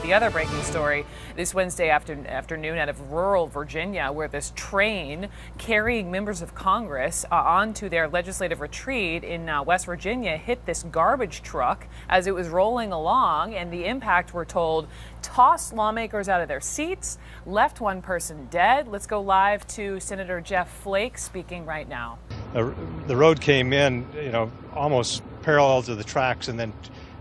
The other breaking story this Wednesday afternoon out of rural Virginia, where this train carrying members of Congress onto their legislative retreat in West Virginia hit this garbage truck as it was rolling along, and the impact, we're told, tossed lawmakers out of their seats, left one person dead. Let's go live to Senator Jeff Flake speaking right now. The road came in, almost parallel to the tracks and then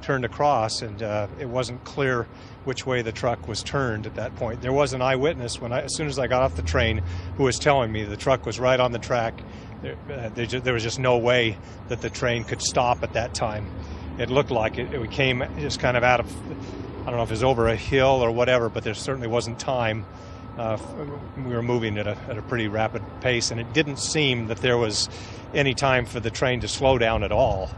turned across, and it wasn't clear which way the truck was turned at that point. There was an eyewitness as soon as I got off the train who was telling me the truck was right on the track. There was just no way that the train could stop at that time. It looked like it came just kind of out of, I don't know if it was over a hill or whatever, but there certainly wasn't time. We were moving at a pretty rapid pace, and it didn't seem that there was any time for the train to slow down at all.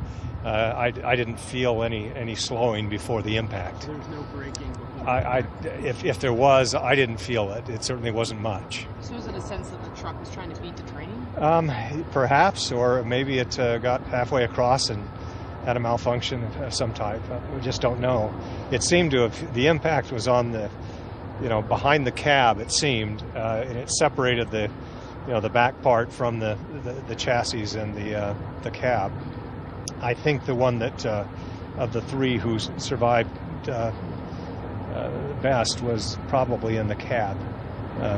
I didn't feel any slowing before the impact. There was no braking before? If there was, I didn't feel it. It certainly wasn't much. So was it a sense that the truck was trying to beat the train? Perhaps, or maybe it got halfway across and had a malfunction of some type. We just don't know. It seemed to have, the impact was on the, behind the cab, it seemed, and it separated the back part from the chassis and the cab. I think the one that of the three who survived best was probably in the cab.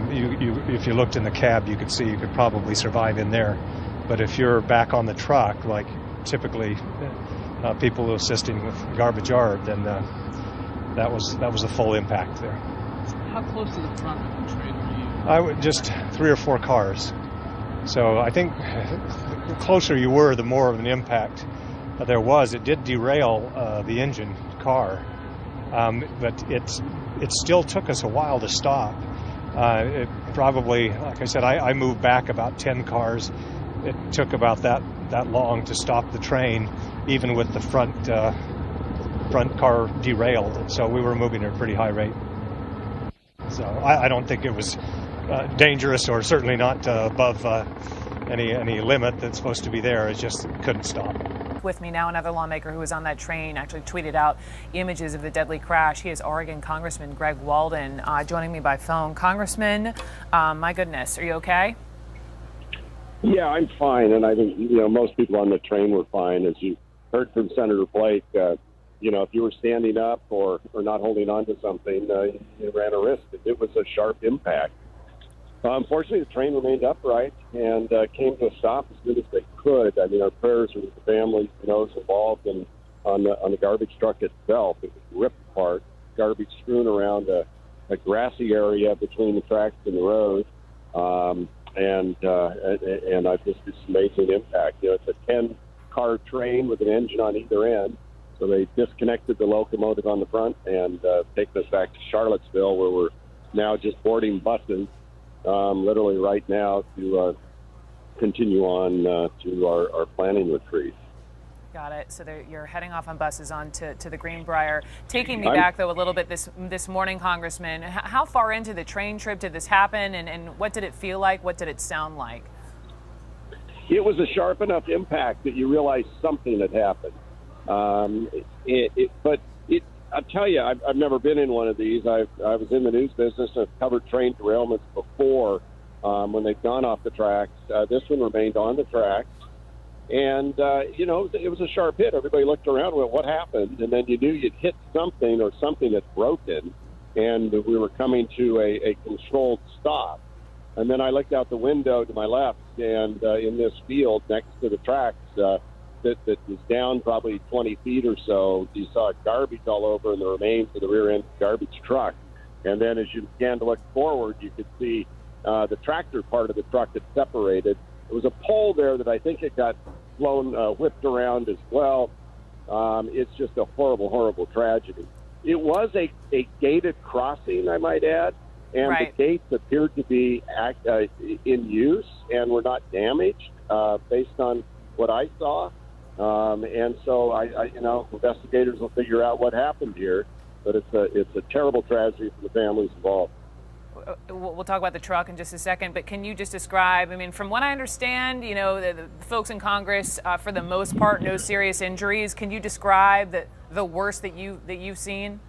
If you looked in the cab, you could see you could probably survive in there. But if you're back on the truck, like typically people assisting with garbage arb, then that was the full impact there. How close to the front of the train were you? I would just 3 or 4 cars. So I think the closer you were, the more of an impact there was. It did derail the engine car, but it still took us a while to stop. It probably, like I said, I moved back about 10 cars. It took about that long to stop the train, even with the front car derailed. So we were moving at a pretty high rate. So I don't think it was dangerous, or certainly not above any limit that's supposed to be there. It just couldn't stop. With me now, another lawmaker who was on that train actually tweeted out images of the deadly crash. He is Oregon Congressman Greg Walden, joining me by phone. Congressman, my goodness, are you okay? Yeah, I'm fine, and I think most people on the train were fine. As you heard from Senator Blake, if you were standing up or not holding on to something, you ran a risk. It was a sharp impact. Unfortunately, the train remained upright and came to a stop as good as they could. I mean, our prayers are with the families, involved, and on the garbage truck itself. It was ripped apart, garbage strewn around a grassy area between the tracks and the road, and I just it's amazing impact. It's a 10-car train with an engine on either end, so they disconnected the locomotive on the front and taken us back to Charlottesville, where we're now just boarding buses. Literally right now to continue on to our planning retreat. Got it. So you're heading off on buses on to the Greenbrier. Taking me back, though, a little bit this morning, Congressman, how far into the train trip did this happen, and what did it feel like? What did it sound like? It was a sharp enough impact that you realized something had happened. But I'll tell you, I've never been in one of these. I was in the news business and I've covered train derailments before when they've gone off the tracks. This one remained on the tracks. And, it was a sharp hit. Everybody looked around and went, what happened? And then you knew you'd hit something or something that's broken. And we were coming to a controlled stop. And then I looked out the window to my left, and in this field next to the tracks, that was down probably 20 feet or so, you saw garbage all over and the remains of the rear end garbage truck. And then as you began to look forward, you could see the tractor part of the truck had separated. There was a pole there that I think it got blown, whipped around as well. It's just a horrible, horrible tragedy. It was a gated crossing, I might add, and right. The gates appeared to be in use and were not damaged based on what I saw. And so I investigators will figure out what happened here, but it's a terrible tragedy for the families involved. We'll talk about the truck in just a second, but can you just describe, from what I understand, the folks in Congress, for the most part, no serious injuries. Can you describe the worst that you've seen?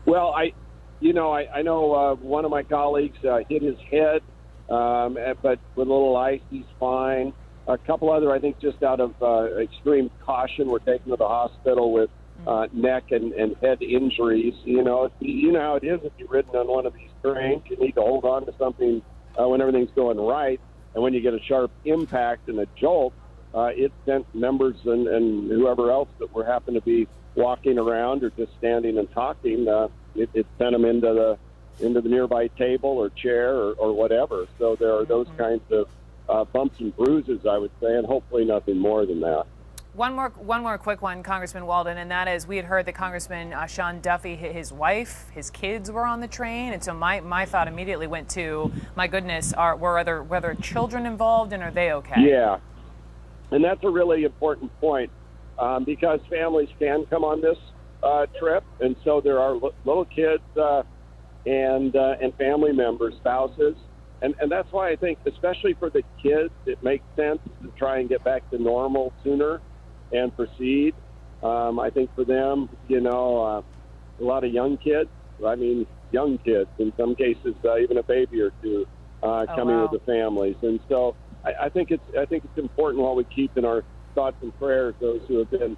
Well, I know one of my colleagues hit his head, but with a little ice, he's fine. A couple other, I think, just out of extreme caution, were taken to the hospital with neck and head injuries. You know how it is if you've ridden on one of these trains. You need to hold on to something when everything's going right, and when you get a sharp impact and a jolt, it sent members and whoever else that were happen to be walking around or just standing and talking. It sent them into the nearby table or chair or whatever. So there are those kinds of bumps and bruises, I would say, and hopefully nothing more than that. One more quick one, Congressman Walden, and that is we had heard that Congressman Sean Duffy, his wife, his kids were on the train, and so my thought immediately went to, my goodness, were other children involved, and are they okay? Yeah, and that's a really important point because families can come on this trip, and so there are little kids and family members, spouses. And that's why I think, especially for the kids, it makes sense to try and get back to normal sooner and proceed. I think for them, a lot of young kids, young kids, in some cases, even a baby or two coming with the families. And so I think it's important while we keep in our thoughts and prayers those who have been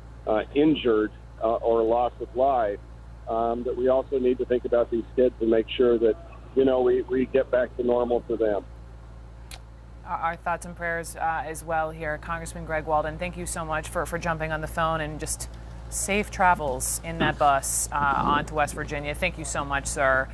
injured or loss of life, that we also need to think about these kids and make sure that we get back to normal for them. Our thoughts and prayers as well here. Congressman Greg Walden, thank you so much for jumping on the phone, and just safe travels in that bus on to West Virginia. Thank you so much, sir.